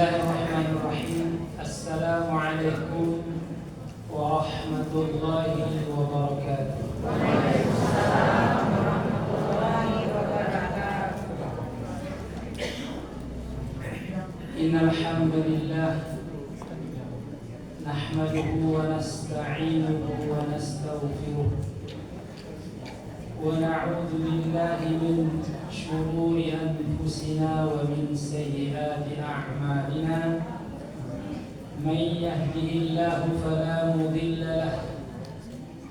Bismillahirrahmanirrahim. Assalamualaikum warahmatullahi wabarakatuh. Waalaikumsalam warahmatullahi wabarakatuh. Innal hamdalillah nahmaduhu wa nasta'inuhu wa nastaghfiruh wa na'udzu billahi min shururi anfusina wa min sayyiati a'malina. Man yahdihillahu fala mudilla lahu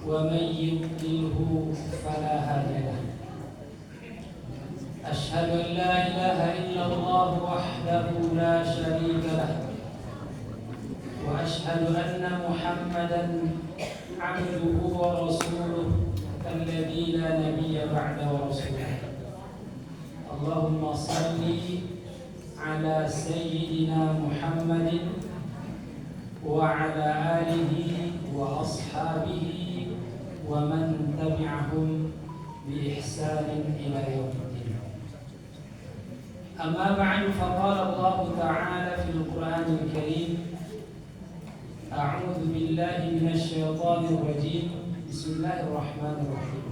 wa man yudlilhu fala hadiya lahu. Ashhadu an la ilaha illallah wahdahu la sharika lahu wa ashhadu anna Muhammadan 'abduhu wa rasuluhu alladzi la nabiyya ba'dahu wa rasuluhu. Allahumma salli ala sayyidina Muhammadin wa ala alihi wa ashabihi wa man tabi'ahum bi ihsanin ila yaumiddin. Amma ba'du, faqala Allah ta'ala fil Qur'anil Karim, a'udzu billahi minasy syaithanir rajim. Bismillahirrahmanirrahim.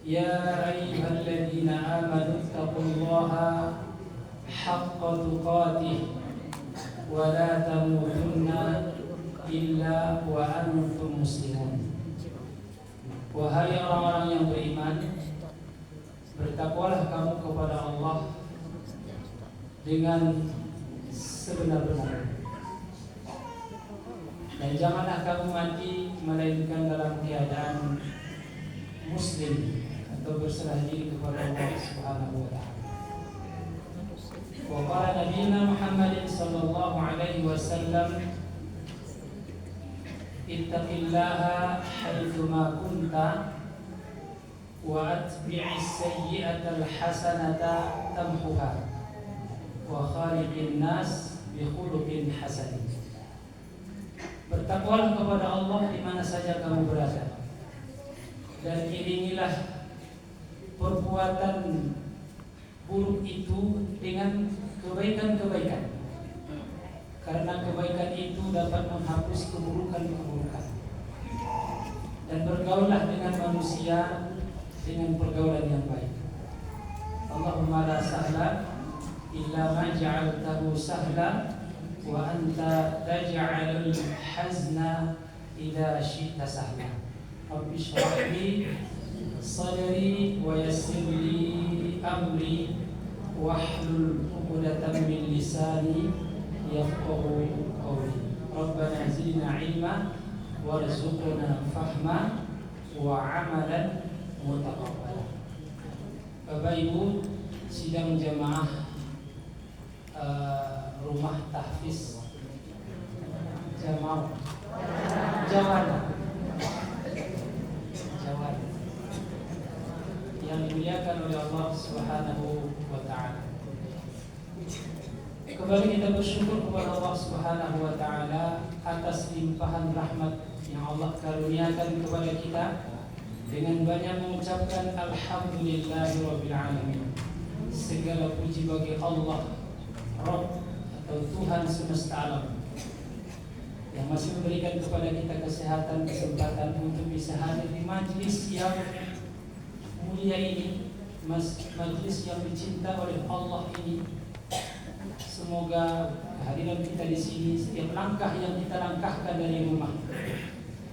Ya ayyuhalladzina amanu taqullaha haqqa tuqatih wa la tamutunna illa wa antum muslimun. Wahai orang-orang yang beriman, bertakwalah kamu kepada Allah dengan sebenar-benarnya, dan janganlah kamu mati melainkan dalam keadaan muslim atau berserah diri kepada Allah Subhanahu wa taala. Wa qala nabiyuna Muhammadin sallallahu alaihi wasallam, ittaqillaha haitsu ma kunta wa atbi'is sayyi'atal hasanata tamhuha wa khaliqin nas bi khuluqin hasan. Bertakwalah kepada Allah di mana saja kamu berada, dan iringilah perbuatan buruk itu dengan kebaikan-kebaikan, karena kebaikan itu dapat menghapus keburukan-keburukan. Dan bergaullah dengan manusia dengan pergaulan yang baik. Allahumma la sahla illa ma ja'altahu sahla wa anta taj'alul hazna idza syi'ta sahla. Rabbi shrah li sadri wa yassir li amri wahlul 'uqdatam min lisani yafqahu qawli. Rabbana zidna 'ilma warzuqna fahma wa 'amalan mutaqabbala. Bapak Ibu sidang jamaah rumah tahfiz Jamal Jawana yang dimuliakan oleh Allah Subhanahu wa taala. Kembali kita bersyukur kepada Allah Subhanahu wa taala atas limpahan rahmat yang Allah karuniakan kepada kita dengan banyak mengucapkan alhamdulillahirabbil alamin. Segala puji bagi Allah Rabb atau Tuhan semesta alam yang masih memberikan kepada kita kesehatan, kesempatan untuk bisa hadir di majlis yang mulia ini, majlis yang dicinta oleh Allah ini. Semoga kehadiran kita di sini, setiap langkah yang kita langkahkan dari rumah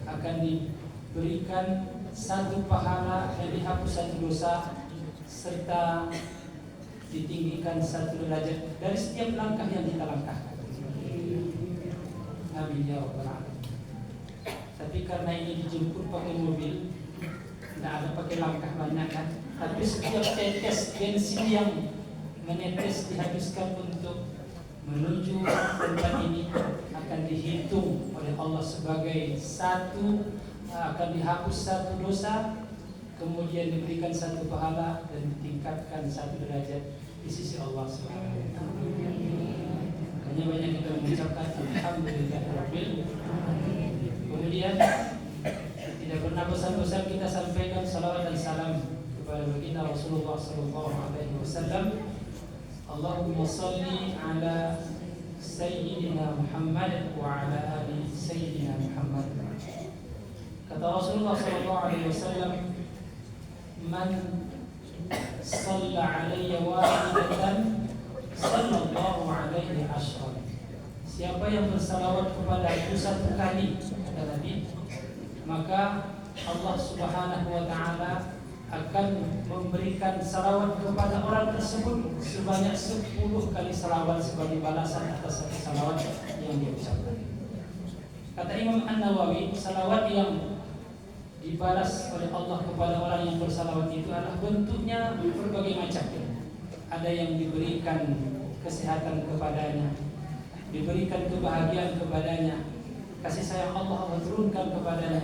akan diberikan satu pahala dan dihapus satu dosa, serta ditinggikan satu derajat dari setiap langkah yang kita langkahkan. Amin ya rabbal alamin. Tapi karena ini dijemput pakai mobil, tidak ada pakai langkah banyak kan. Tapi setiap tetes bensin yang menetes dihabiskan untuk menuju tempat ini akan dihitung oleh Allah sebagai satu, akan dihapus satu dosa, kemudian diberikan satu pahala dan ditingkatkan satu derajat di sisi Allah Subhanahu wa taala. Makanya banyak kita mengucapkan alhamdulillahirabbil alamin. Kemudian tidak pernah bosan-bosan kita sampaikan salawat dan salam kepada baginda Rasulullah sallallahu alaihi wasallam. Allahumma salli ala Sayyidina Muhammad wa ala ali Sayyidina Muhammad. Kata Rasulullah SAW, man salla alayya wahidatan sallallahu alaihi ashran. Siapa yang bersalawat kepada aku satu kali, kata Nabi, maka Allah Subhanahu wa taala akan memberikan salawat kepada orang tersebut sebanyak 10 kali salawat sebagai balasan atas satu salawat yang diucapkan. Kata Imam An-Nawawi, salawat yang dibalas oleh Allah kepada orang yang bersalawat itu adalah bentuknya berbagai macam. Ada yang diberikan kesehatan kepadanya, diberikan kebahagiaan kepadanya, kasih sayang Allah turunkan kepadanya,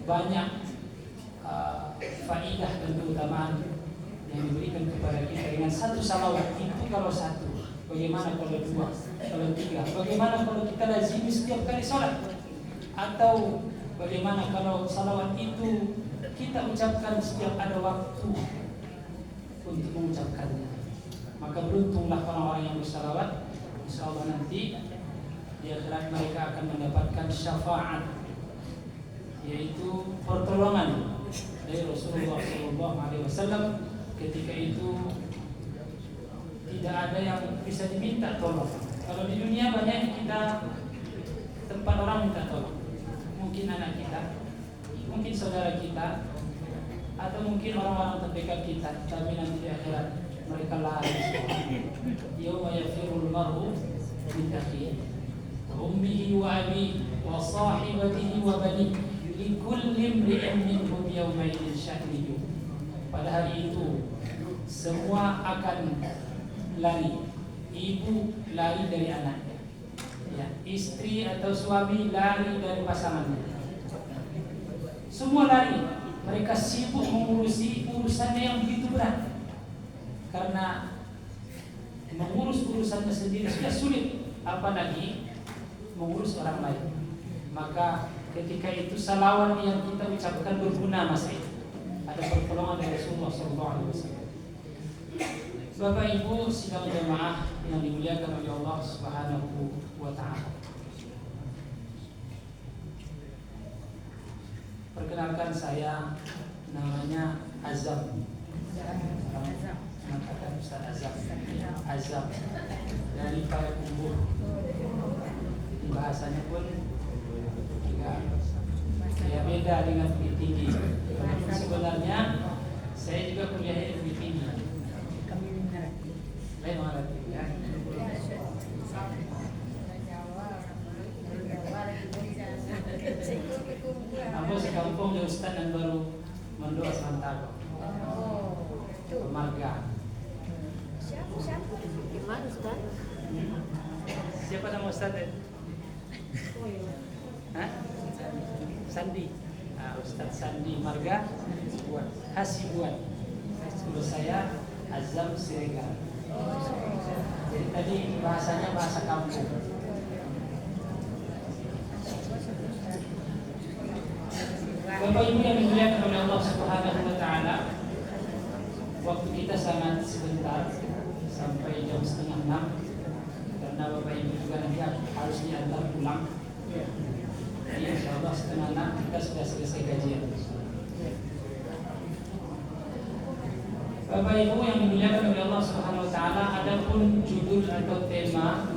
banyak faidah dan keutamaan yang diberikan kepada kita dengan satu salawat. Itu kalau satu, bagaimana kalau dua, kalau tiga, bagaimana kalau kita lazimi setiap kali sholat, atau bagaimana kalau salawat itu kita ucapkan setiap ada waktu untuk mengucapkannya. Maka beruntunglah orang-orang yang bersalawat. InsyaAllah nanti di akhirat mereka akan mendapatkan syafaat, yaitu pertolongan dari Rasulullah SAW. Ketika itu tidak ada yang bisa diminta tolong. Kalau di dunia banyak kita tempat orang minta tolong, mungkin anak kita, mungkin saudara kita, atau mungkin orang-orang terdekat kita. Tapi nanti di akhirat mereka lari. Yauma yafirul mar'u min akhihi wa ummihi wa abihi wa sahibatihi wa banihi likulli imri'in minhum yawma idzin sya'nun. Pada hari itu semua akan lari. Ibu lari dari anaknya, ya, istri atau suami lari dari pasangannya. Semua lari. Mereka sibuk mengurusi urusannya yang begitu berat. Karena mengurus urusannya sendiri sudah sulit, apalagi mengurus orang lain. Maka ketika itu salawat yang kita ucapkan berguna masa itu. Ada pertolongan dari Rasulullah SAW. Bapak Ibu sidang jamaah yang dimuliakan oleh Allah Subhanahu wa taala. Perkenalkan, saya namanya Azam. Mengatakan Ustaz Azam. Azam dari Payakumbuh. Bahasanya pun ya beda dengan Bukit Tinggi. Sebenarnya saya juga kuliahnya di Bukit Tinggi. Lain mengerti ya. Aku sekampung di Ustaz dan baru mendoa sementara. Marga. Gimana Ustaz? Siapa nama Ustaz? Hah? Sandi. Ustaz Sandi Marga Hasibuan. Terus saya Azam Siregar. Jadi tadi bahasanya bahasa kampung. Bapak Ibu yang dimuliakan oleh Allah Subhanahu wa taala, waktu kita sangat sebentar sampai jam 5:30, karena Bapak Ibu juga nanti harus diantar pulang. Jadi insyaallah 5:30 kita sudah selesai kajian. Bapak Ibu yang dimuliakan oleh Allah Subhanahu wa taala, adapun judul atau tema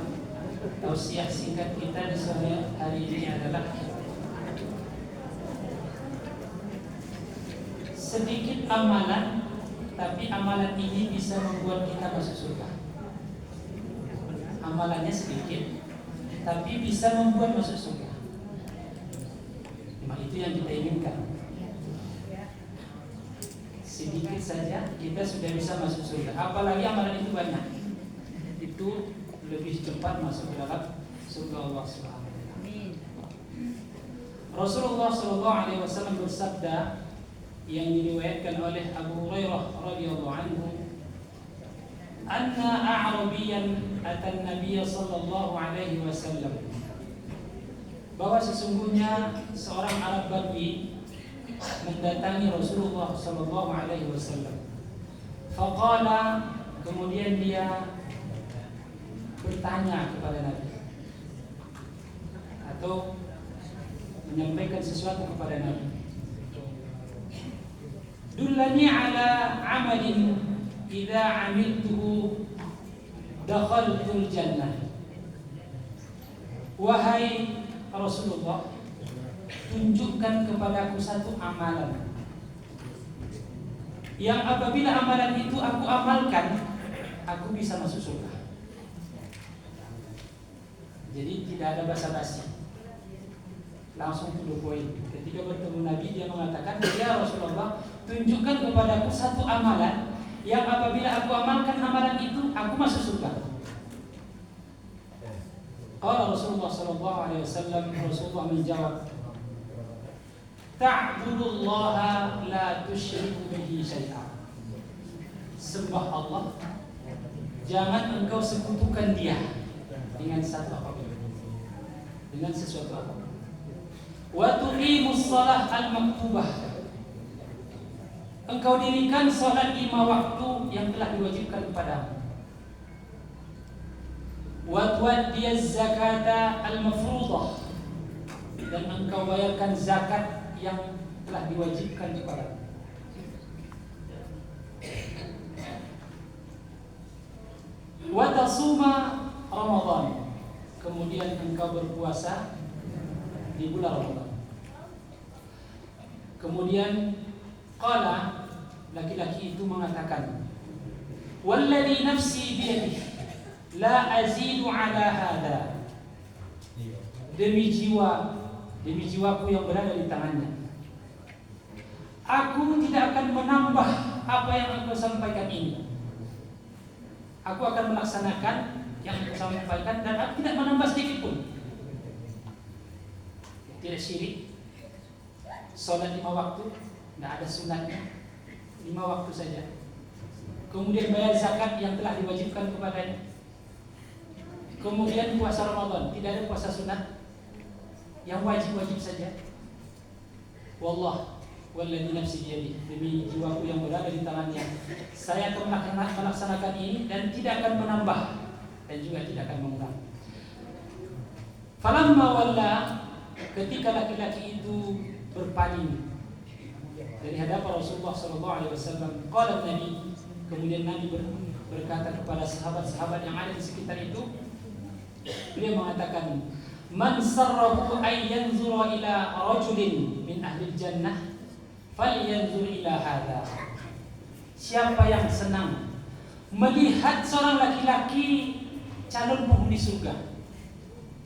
tausiah singkat kita di sore hari ini adalah sedikit amalan, tapi amalan ini bisa membuat kita masuk surga. Amalannya sedikit, tapi bisa membuat masuk surga. Memang itu yang kita inginkan. Sedikit saja kita sudah bisa masuk surga. Apalagi amalan itu banyak, itu lebih cepat masuk ke dalam surga Allah Subhanahu wa taala. Rasulullah SAW bersabda yang diriwayatkan oleh Abu Hurairah radhiyallahu anhu, anna a'rabiyan atan Nabiy sallallahu alaihi wasallam, bahwa sesungguhnya seorang Arab Badui mendatangi Rasulullah sallallahu alaihi wasallam. Faqala, kemudian dia bertanya kepada Nabi atau menyampaikan sesuatu kepada Nabi. Dullani ala amalin idza amiltuhu dakhaltul jannah. Wahai Rasulullah, tunjukkan kepadaku satu amalan yang apabila amalan itu aku amalkan, aku bisa masuk surga. Jadi tidak ada basa-basi, langsung to the point. Ketika bertemu Nabi, dia mengatakan, ya Rasulullah, tunjukkan kepadaku satu amalan yang apabila aku amalkan amalan itu, aku masuk surga. Qala Rasulullah sallallahu alaihi wasallam, Rasulullah menjawab, ta'budullaha la tusyriku bihi syai'a. Sembah Allah, jangan engkau sekutukan Dia dengan satu apapun, dengan sesuatu apapun. Wa tuqimus shalah al-maktubah, engkau dirikan salat 5 waktu yang telah diwajibkan kepadamu. Wa tu'addiyaz zakata al-mafruḍah, dan engkau bayarkan zakat yang telah diwajibkan kepadamu. Wa tasuma Ramadan, kemudian engkau berpuasa di bulan Ramadan. Kemudian qala, laki-laki itu mengatakan, walladzi nafsi biyadihi la azidu ala hada, demi jiwaku yang berada di tangannya, aku tidak akan menambah apa yang aku sampaikan ini. Aku akan melaksanakan yang aku sampaikan dan aku tidak menambah sedikit pun. Tidak syirik, sholat 5 waktu, tidak ada sunatnya, 5 waktu saja. Kemudian bayar zakat yang telah diwajibkan kepadanya. Kemudian puasa Ramadan, tidak ada puasa sunat, yang wajib-wajib saja. Wallah, walladzi nafsi biyadihi, demi jiwaku yang berada di tangannya, saya akan melaksanakan ini dan tidak akan menambah dan juga tidak akan mengurang. Falamma walla, ketika laki-laki itu berpaling dari hadapan Rasulullah SAW, qala Nabi, kemudian Nabi berkata kepada sahabat-sahabat yang ada di sekitar itu, beliau mengatakan, man sarrahu ay yanzura ila rajulin min ahli jannah falyanzur ila hadha. Siapa yang senang melihat seorang laki-laki calon penghuni surga,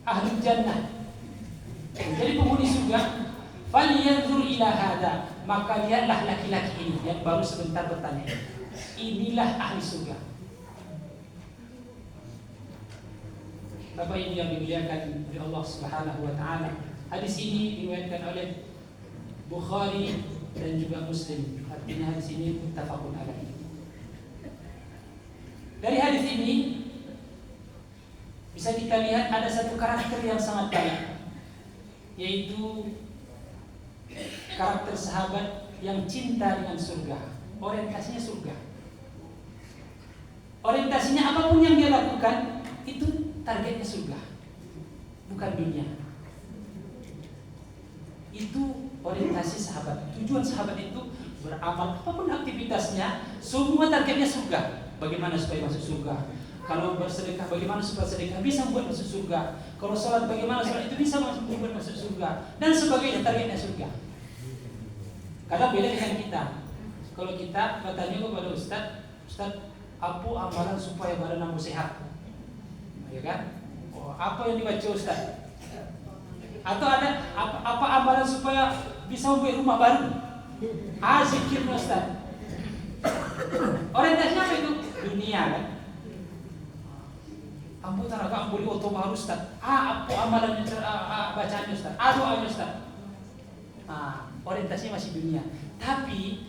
ahli jannah, jadi penghuni surga, falyanzur ila hadha, maka lihatlah laki-laki ini yang baru sebentar bertanya, inilah ahli surga. Bapak Ibu yang dimuliakan oleh Allah Subhanahu wa taala, hadis ini diriwayatkan oleh Bukhari dan juga Muslim. Artinya hadis ini muttafaqun alaih. Dari hadis ini bisa kita lihat ada satu karakter yang sangat baik, yaitu karakter sahabat yang cinta dengan surga. Orientasinya surga. Orientasinya apapun yang dia lakukan itu targetnya surga, bukan dunia. Itu orientasi sahabat. Tujuan sahabat itu beramal, apapun aktivitasnya, semua targetnya surga. Bagaimana supaya masuk surga? Kalau bersedekah, bagaimana supaya sedekah bisa membuat masuk surga? Kalau sholat, bagaimana sholat itu bisa membuat masuk surga? Dan sebagainya, targetnya surga. Kadang beda dengan kita. Kalau kita bertanya kepada Ustaz, apa amalan supaya badan kamu sehat? Ya kan? Oh, apa yang dibaca Ustaz? Atau ada apa amalan supaya bisa membuat rumah baru? Zikir Ustaz. Orientasinya apa itu? Dunia kan? Ampun taraga beli oto baru Ustaz. Apa amalan bacaannya Ustaz? Doanya Ustaz. Orientasinya masih dunia. Tapi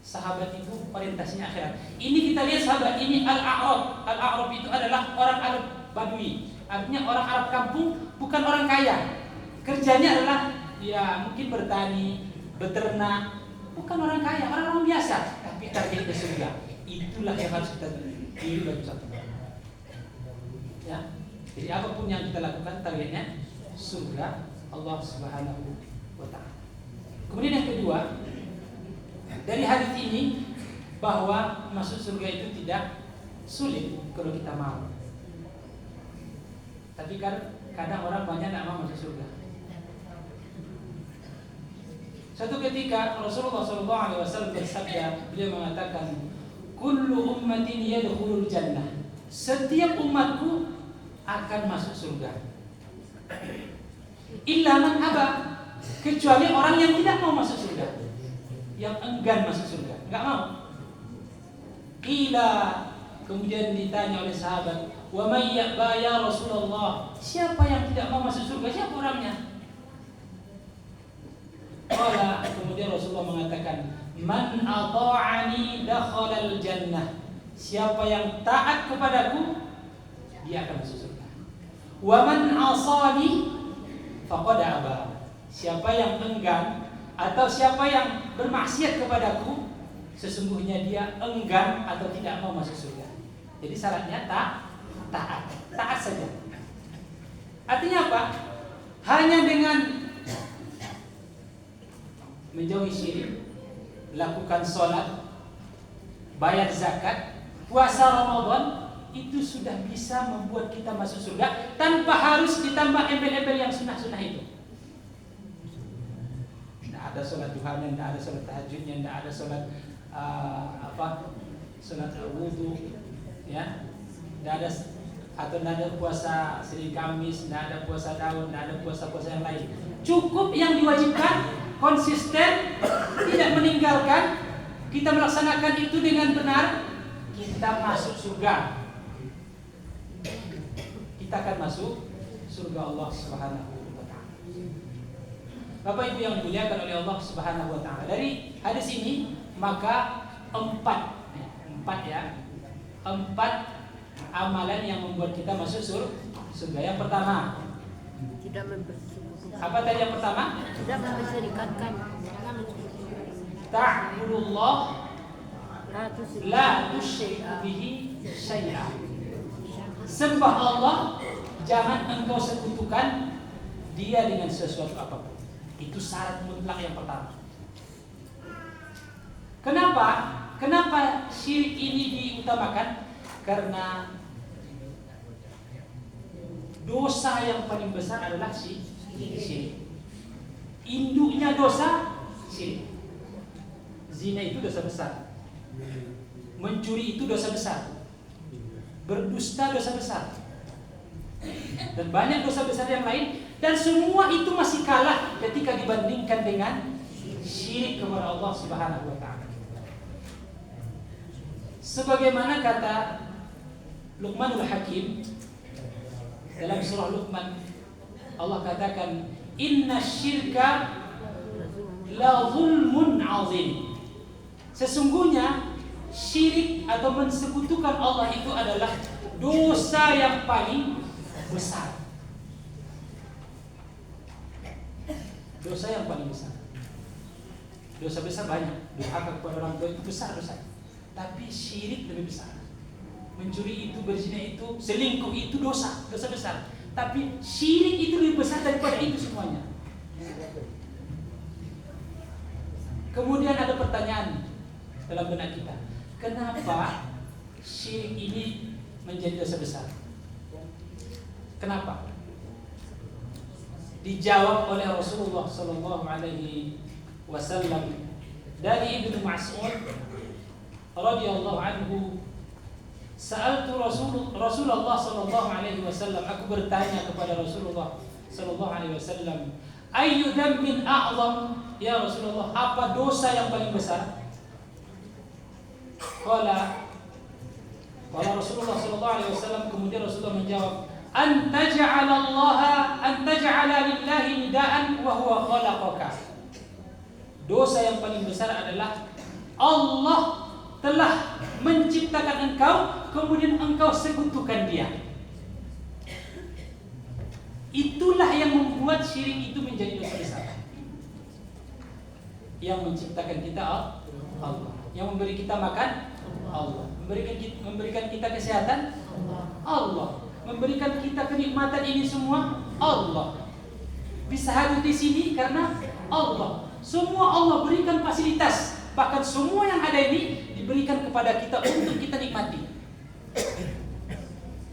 sahabat itu orientasinya akhirat. Ini kita lihat sahabat ini Al-A'rab. Al-A'rab itu adalah orang Arab Badui, artinya orang Arab kampung, bukan orang kaya. Kerjanya adalah ya mungkin bertani, beternak, bukan orang kaya, orang biasa, tapi targetnya surga. Itulah yang harus kita diri bagi satu. Ya. Jadi apapun yang kita lakukan targetnya surga Allah Subhanahu wa taala. Kemudian yang kedua, dari hadis ini bahwa masuk surga itu tidak sulit kalau kita mau. Tapi kan kadang orang banyak tidak mau masuk surga. Satu ketika Rasulullah SAW bersabda, beliau mengatakan, "Kullu ummatin yadkhulul jannah." Setiap umatku akan masuk surga. Illa man aba, kecuali orang yang tidak mau masuk surga, yang enggan masuk surga, enggak mau. Qila, kemudian ditanya oleh sahabat, "Wa may ya'ba ya Rasulullah?" Siapa yang tidak mau masuk surga? Siapa orangnya? Qala, kemudian Rasulullah mengatakan, "Man ata'ani dakhalal jannah." Siapa yang taat kepadaku, dia akan masuk surga. Wa man 'asani faqad aba. Siapa yang enggan atau siapa yang bermaksiat kepadaku, sesungguhnya dia enggan atau tidak mau masuk surga. Jadi syaratnya taat saja. Artinya apa? Hanya dengan menjauhi syirik, lakukan sholat, bayar zakat, puasa Ramadan, itu sudah bisa membuat kita masuk surga tanpa harus ditambah embel-embel yang sunnah-sunnah itu. Tidak ada sholat duhanya, tidak ada sholat tahajudnya, tidak ada sholat sholat wudhu, ya, tidak ada, atau tidak ada puasa Senin Kamis, tidak ada puasa daun, tidak ada puasa-puasa yang lain. Cukup yang diwajibkan, konsisten, tidak meninggalkan, kita melaksanakan itu dengan benar, kita masuk surga. Kita akan masuk surga Allah Subhanahu wa taala. Bapak Ibu yang dimuliakan oleh Allah Subhanahu wa taala. Dari hadis ini maka empat amalan yang membuat kita masuk surga. Yang pertama, Tidak mempersekutukan. apa tadi yang pertama? Tidak memperserikatkan. Ta'budullah la tusyriku bihi syai'a. Sembah Allah, jangan engkau sekutukan dia dengan sesuatu apapun. Itu syarat mutlak yang pertama. Kenapa syirik ini diutamakan? Karena dosa yang paling besar adalah syirik. Induknya dosa syirik. Zina itu dosa besar. Mencuri itu dosa besar. Berdusta dosa besar. Dan banyak dosa besar yang lain, dan semua itu masih kalah ketika dibandingkan dengan syirik kepada Allah Subhanahu wa taala. Sebagaimana kata Luqmanul Hakim dalam surah Luqman, Allah katakan, "Inna syirka la zulmun azim." Sesungguhnya syirik atau mensekutukan Allah itu adalah dosa yang paling besar. Dosa yang paling besar. Dosa besar banyak. Durhaka kepada orang tua itu besar dosa. Tapi syirik lebih besar. Mencuri itu, berzina itu, selingkuh itu dosa besar. Tapi syirik itu lebih besar daripada itu semuanya. Kemudian ada pertanyaan dalam benak kita, kenapa syirik ini menjadi dosa besar? Kenapa? Dijawab oleh Rasulullah Sallallahu Alaihi Wasallam dari Ibnu Mas'ud radhiyallahu anhu, sa'altu Rasulullah Sallallahu Alaihi Wasallam, aku bertanya kepada Rasulullah Sallallahu Alaihi Wasallam, ayyu dzambin a'zam ya Rasulullah, apa dosa yang paling besar? Qala Rasulullah Sallallahu Alaihi Wasallam, kemudian Rasulullah menjawab, an taj'ala lillahi nidaan wa huwa khalaqaka. Dosa yang paling besar adalah Allah telah menciptakan engkau, kemudian engkau sekutukan dia. Itulah yang membuat syirik itu menjadi dosa besar. Yang menciptakan kita Allah, yang memberi kita makan Allah, memberikan kita kesehatan Allah, memberikan kita kenikmatan ini semua? Allah. Bisa hadir di sini karena Allah. Semua Allah berikan fasilitas. Bahkan semua yang ada ini diberikan kepada kita untuk kita nikmati.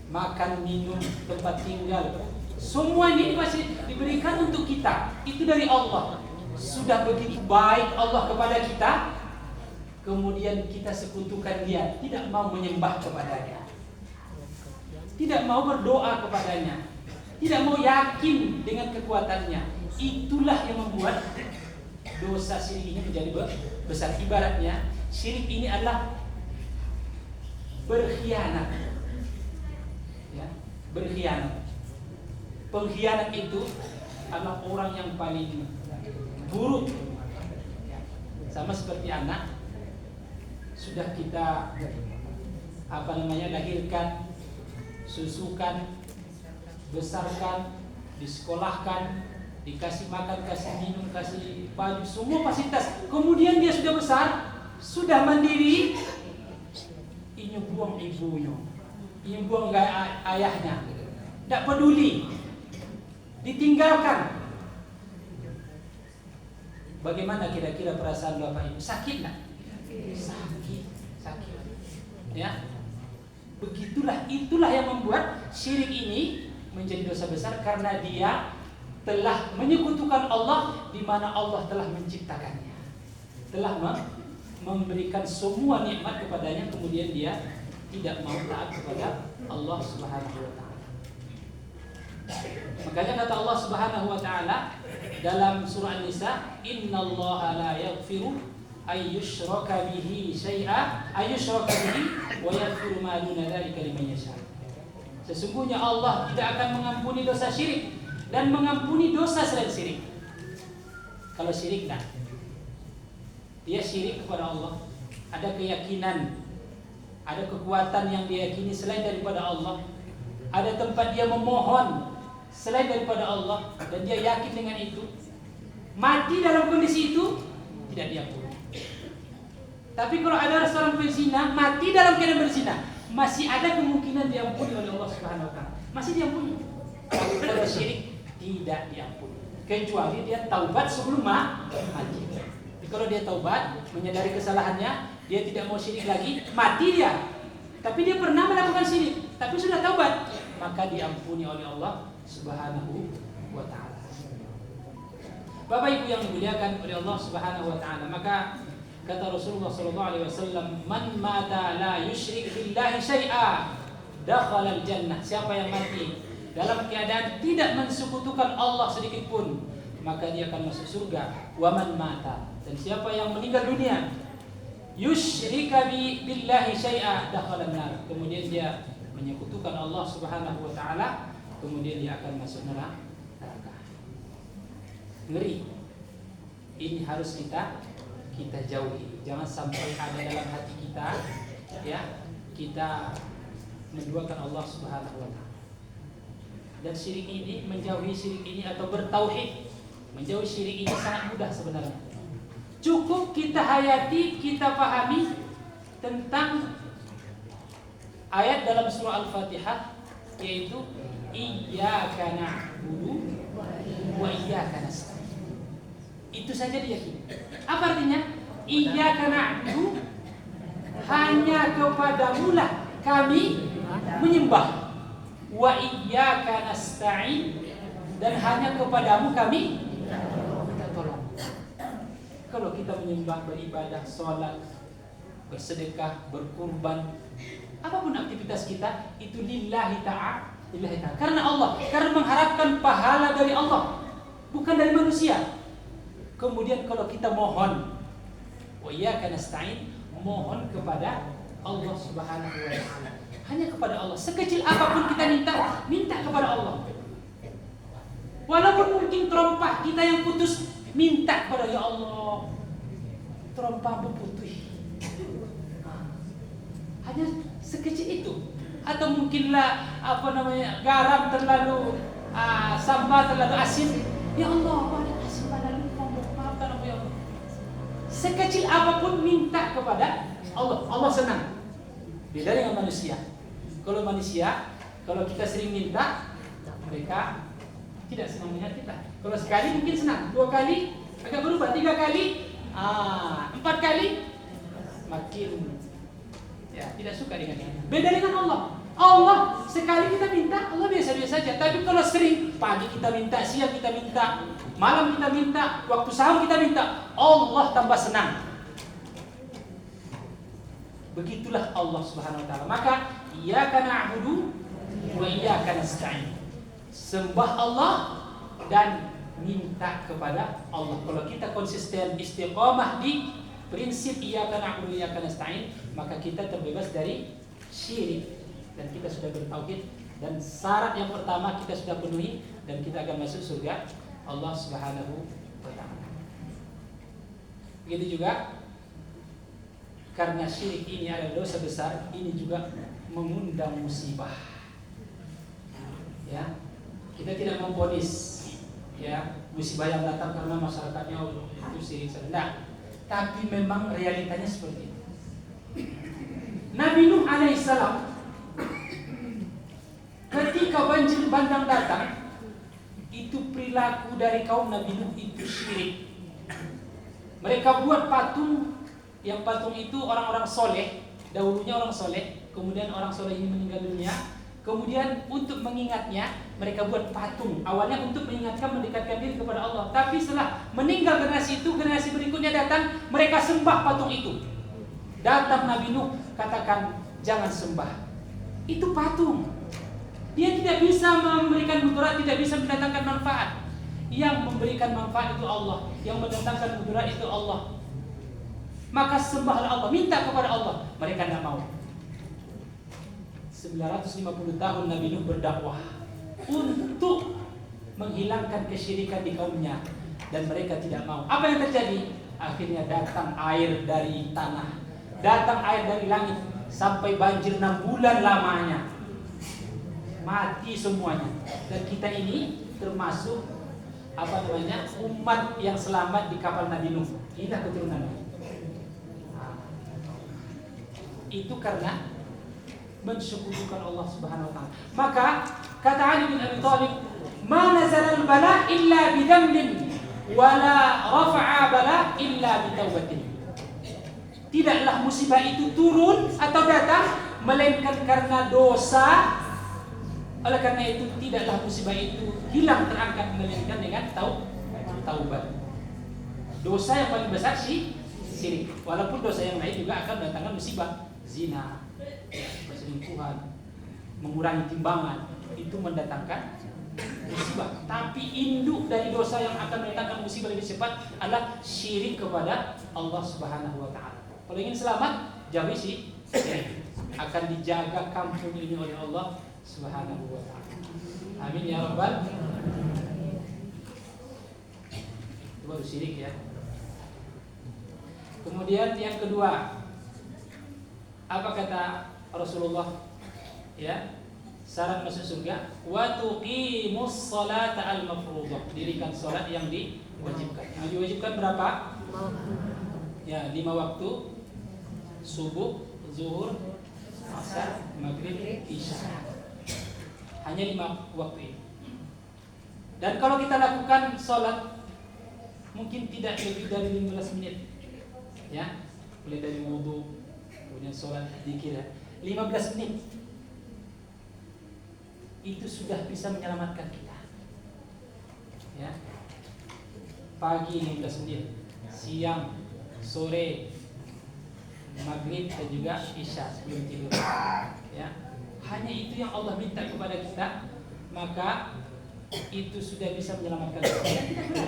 Makan, minum, tempat tinggal, semua ini masih diberikan untuk kita. Itu dari Allah. Sudah begitu baik Allah kepada kita, kemudian kita sekutukan Dia, tidak mau menyembah kepadanya, tidak mau berdoa kepadanya, tidak mau yakin dengan kekuatannya. Itulah yang membuat dosa syirik ini menjadi besar. Ibaratnya syirik ini adalah berkhianat. Ya, berkhianat. Pengkhianat itu adalah orang yang paling buruk. Sama seperti anak sudah kita lahirkan, susukan, besarkan, disekolahkan, dikasih makan, kasih minum, kasih baju, semua fasilitas. Kemudian dia sudah besar, sudah mandiri, ini buang ibunya, ini buang ayahnya, tidak peduli, ditinggalkan. Bagaimana kira-kira perasaan Bapak Ibu? Sakit nggak? Sakit. Ya, itulah yang membuat syirik ini menjadi dosa besar karena dia telah menyekutukan Allah di mana Allah telah menciptakannya, telah memberikan semua nikmat kepadanya, kemudian dia tidak mau taat kepada Allah Subhanahu wa taala. Makanya kata Allah Subhanahu wa taala dalam surah An-Nisa, "Innallaha la yaghfiru ay yushraka bihi wa yaghfiru ma duna dzalika liman yasha." Sesungguhnya Allah tidak akan mengampuni dosa syirik dan mengampuni dosa selain syirik. Kalau syirik nah, dia syirik kepada Allah, ada keyakinan, ada kekuatan yang dia yakini selain daripada Allah, ada tempat dia memohon selain daripada Allah, dan dia yakin dengan itu, mati dalam kondisi itu tidak diampuni. Tapi kalau ada seorang pezina mati dalam keadaan berzina, masih ada kemungkinan diampuni oleh Allah Subhanahu wa taala, masih diampuni. Tapi kalau syirik tidak diampuni, kecuali dia taubat sebelum mati. Jadi kalau dia taubat, menyadari kesalahannya, dia tidak mau syirik lagi, mati dia, tapi dia pernah melakukan syirik, tapi sudah taubat, maka diampuni oleh Allah Subhanahu wa ta'ala. Bapak Ibu yang dimuliakan oleh Allah Subhanahu wa ta'ala, maka kata Rasulullah sallallahu alaihi wasallam, "Man mata la yusyrik billahi syai'a, dakhala al-jannah." Siapa yang mati dalam keadaan tidak mensekutukan Allah sedikit pun, maka dia akan masuk surga. Wa man mata, dan siapa yang meninggal dunia yusyrika billahi syai'a, dakhala an-nar, kemudian dia menyekutukan Allah Subhanahu wa ta'ala, kemudian dia akan masuk neraka. Ngeri. Ini harus kita jauhi. Jangan sampai ada dalam hati kita, ya, kita menduakan Allah Subhanahu wa taala. Dan syirik ini, menjauhi syirik ini atau bertauhid, menjauhi syirik ini sangat mudah sebenarnya. Cukup kita hayati, kita pahami tentang ayat dalam surah Al-Fatihah, yaitu Iyyaka na'budu wa iyyaka nasta'in. Itu saja diyakini. Apa artinya? Iyyaka na'budu, hanya kepadamu lah kami menyembah. Wa iyyaka nasta'in, dan hanya kepadamu kami minta tolong. Kalau kita menyembah, beribadah, sholat, bersedekah, berkurban, apapun aktivitas kita, itu lillahi ta'ala, karena Allah, karena mengharapkan pahala dari Allah, bukan dari manusia. Kemudian kalau kita mohon, wa iyyaka nasta'in, mohon kepada Allah Subhanahu wa taala, hanya kepada Allah. Sekecil apapun kita minta kepada Allah. Walaupun mungkin terompah kita yang putus, minta kepada ya Allah, terompah putus. Hanya sekecil itu. Atau mungkinlah garam terlalu sambal terlalu asin, ya Allah ada asin pada lupa, maafkan aku ya Allah. Sekecil apapun minta kepada Allah, Allah senang. Beda dengan manusia. Kalau manusia, Kalau kita sering minta, mereka tidak senang melihat kita. Kalau sekali mungkin senang, 2 kali agak berubah, 3 kali, 4 kali makin tidak suka dengan kita. Beda dengan Allah. Allah sekali kita minta, Allah biasa-biasa saja. Tapi kalau sering, pagi kita minta, siang kita minta, malam kita minta, waktu sahur kita minta, Allah tambah senang. Begitulah Allah Subhanahu wa taala. Maka iyyaka na'budu wa iyyaka nasta'in. Sembah Allah dan minta kepada Allah. Kalau kita konsisten istiqamah di prinsip iyyaka na'budu wa iyyaka nasta'in, maka kita terbebas dari syirik dan kita sudah bertauhid, dan syarat yang pertama kita sudah penuhi dan kita akan masuk surga Allah Subhanahu wa taala. Begitu juga karena syirik ini adalah dosa besar, ini juga mengundang musibah. Ya, kita tidak memvonis ya musibah yang datang karena masyarakatnya itu syirik sedang. Tapi memang realitanya seperti itu. Nabi Nuh alaihissalam ketika banjir bandang datang, itu perilaku dari kaum Nabi Nuh itu syirik. Mereka buat patung, yang patung itu orang-orang soleh, dahulunya orang soleh, kemudian orang soleh ini meninggal dunia, kemudian untuk mengingatnya mereka buat patung. Awalnya untuk mengingatkan, mendekatkan diri kepada Allah. Tapi setelah meninggal generasi itu, generasi berikutnya datang, mereka sembah patung itu. Datang Nabi Nuh, katakan jangan sembah, itu patung. Dia tidak bisa memberikan mudarat, tidak bisa mendatangkan manfaat. Yang memberikan manfaat itu Allah, yang mendatangkan mudarat itu Allah. Maka sembahlah Allah, minta kepada Allah. Mereka tidak mau. 950 tahun Nabi Nuh berdakwah untuk menghilangkan kesyirikan di kaumnya, dan mereka tidak mau. Apa yang terjadi? Akhirnya datang air dari tanah, datang air dari langit, sampai banjir 6 bulan lamanya. Mati semuanya. Dan kita ini termasuk umat yang selamat di kapal Nabi Nuh. Kita keturunan. Itu karena mensyukurkan Allah Subhanahu wa taala. Maka kata Ali bin Abi Thalib, "Ma nazala al-bala illa bi dhanbin wa la rafa'a bala illa bi taubatin." Tidaklah musibah itu turun atau datang melainkan karena dosa. Oleh karena itu tidaklah musibah itu hilang terangkat melainkan dengan taubat. Dosa yang paling besar syirik. Walaupun dosa yang lain juga akan mendatangkan musibah, zina, perselingkuhan, mengurangi timbangan, itu mendatangkan musibah. Tapi induk dari dosa yang akan mendatangkan musibah lebih cepat adalah syirik kepada Allah Subhanahu wa taala. Kalau ingin selamat, jauhi syirik. Akan dijaga kampung ini oleh Allah Subhanahu wa ta'ala. Amin ya rabbal. Itu baru syirik ya. Kemudian yang kedua, apa kata Rasulullah ya? Syarat masuk surga, wa tuqimus salata al-mafruḍah. Dirikan salat yang diwajibkan. Yang diwajibkan berapa? Ya, 5 waktu. Subuh, zuhur, asar, maghrib, isya. Hanya 5 waktu ini. Dan kalau kita lakukan sholat mungkin tidak lebih dari 15 menit ya, mulai dari wudu, kemudian sholat, zikir, 15 menit itu sudah bisa menyelamatkan kita ya. Pagi 15 menit, siang, sore, maghrib dan juga isya sebelum tidur ya. Hanya itu yang Allah minta kepada kita, maka itu sudah bisa menyelamatkan kita.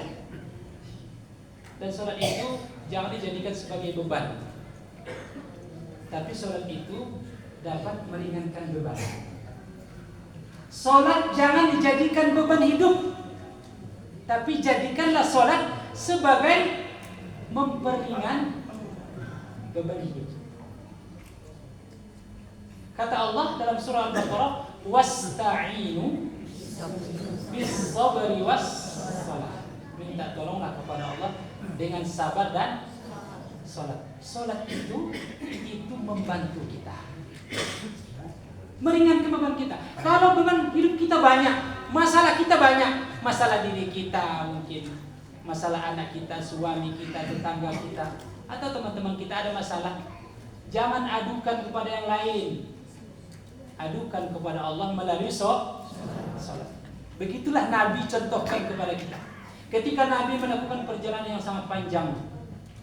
Dan sholat itu jangan dijadikan sebagai beban, tapi sholat itu dapat meringankan beban. Sholat jangan dijadikan beban hidup, tapi jadikanlah sholat sebagai memperingan beban hidup. Kata Allah dalam surah Al-Baqarah, "Wasta'inu bis-sabri was-shalah." Minta tolonglah kepada Allah dengan sabar dan salat. Salat itu membantu kita. Meringankan beban kita. Kalau beban hidup kita banyak, masalah kita banyak, masalah diri kita mungkin, masalah anak kita, suami kita, tetangga kita, atau teman-teman kita ada masalah, jangan adukan kepada yang lain. Adukan kepada Allah melalui salat. Begitulah Nabi contohkan kepada kita. Ketika Nabi melakukan perjalanan yang sangat panjang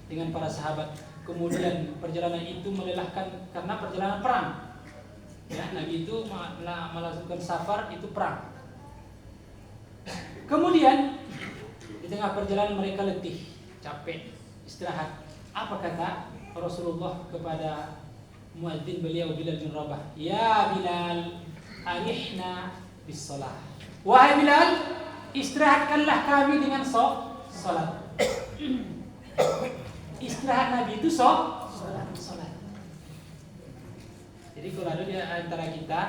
dengan para sahabat, kemudian perjalanan itu melelahkan karena perjalanan perang. Ya, Nabi itu melakukan safar itu perang. Kemudian di tengah perjalanan mereka letih, capek, istirahat. Apa kata Rasulullah kepada muadzin beliau Bilal bin Rabah? Ya Bilal, arihna bis shalah. Wahai Bilal, istirahatkanlah kami dengan salat. Istirahat Nabi itu salat. Jadi kalau ada di antara kita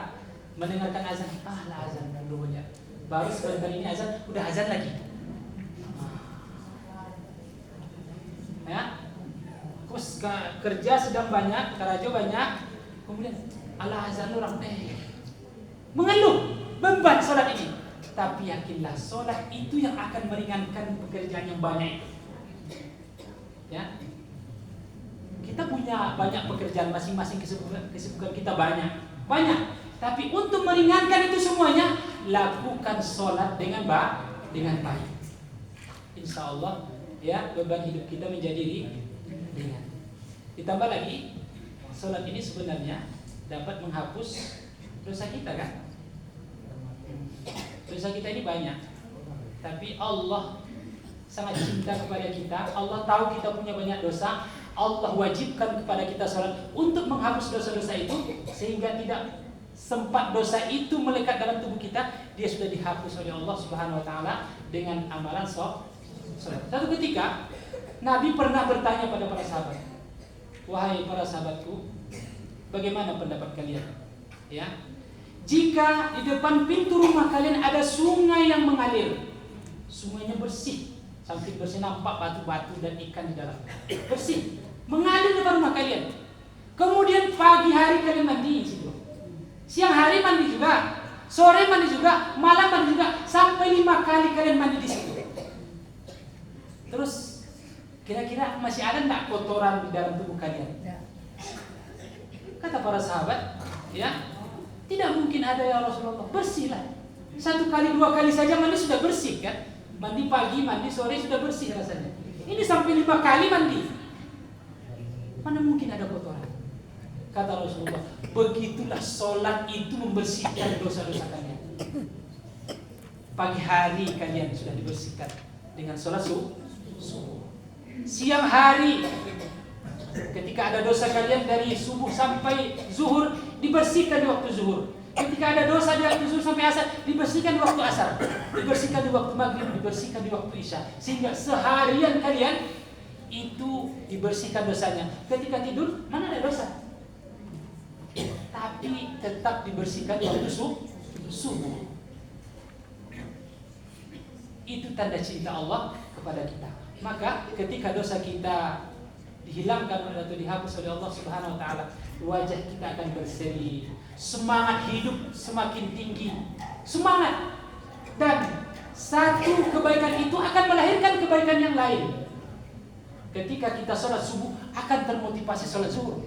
mendengarkan azan, lah azan dulu ya. Baru sebentar ini azan, udah azan lagi. Ya, terus kerja sedang banyak, kerja banyak, kemudian Allah azan orang mengeluh beban sholat ini. Tapi yakinlah sholat itu yang akan meringankan pekerjaan yang banyak. Ya, kita punya banyak pekerjaan masing-masing, kesibukan kita banyak. Tapi untuk meringankan itu semuanya, lakukan sholat dengan baik. Insya Allah, ya, beban hidup kita menjadi ringan. Ditambah lagi, sholat ini sebenarnya dapat menghapus dosa kita, kan? Dosa kita ini banyak, tapi Allah sangat cinta kepada kita. Allah tahu kita punya banyak dosa. Allah wajibkan kepada kita sholat untuk menghapus dosa-dosa itu, sehingga tidak sempat dosa itu melekat dalam tubuh kita. Dia sudah dihapus oleh Allah Subhanahu Wa Taala dengan amalan sholat. Satu ketika Nabi pernah bertanya pada para sahabat, wahai para sahabatku, bagaimana pendapat kalian? Ya, jika di depan pintu rumah kalian ada sungai yang mengalir, sungainya bersih, sampai bersih, nampak batu-batu dan ikan di dalam, bersih, mengalir di depan rumah kalian. Kemudian pagi hari kalian mandi di situ, siang hari mandi juga, sore mandi juga, malam mandi juga, sampai 5 kali kalian mandi di situ. Terus kira-kira masih ada enggak kotoran di dalam tubuh kalian? Kata para sahabat, ya, tidak mungkin ada ya Rasulullah. Bersihlah. 1 kali 2 kali saja mandi sudah bersih, kan? Mandi pagi, mandi sore sudah bersih rasanya. Ini sampai 5 kali mandi. Mana mungkin ada kotoran? Kata Rasulullah, begitulah sholat itu membersihkan dosa-dosa kalian. Pagi hari kalian sudah dibersihkan dengan sholat subuh. Siang hari ketika ada dosa kalian dari subuh sampai zuhur, dibersihkan di waktu zuhur. Ketika ada dosa di waktu zuhur sampai asar, dibersihkan di waktu asar. Dibersihkan di waktu maghrib, dibersihkan di waktu isya. Sehingga seharian kalian itu dibersihkan dosanya. Ketika tidur, mana ada dosa? Tapi tetap dibersihkan di waktu subuh. Itu tanda cinta Allah kepada kita. Maka ketika dosa kita dihilangkan atau dihapus oleh Allah Subhanahu Wa Taala, wajah kita akan berseri, semangat hidup semakin tinggi, semangat, dan satu kebaikan itu akan melahirkan kebaikan yang lain. Ketika kita sholat subuh akan termotivasi sholat zuhur,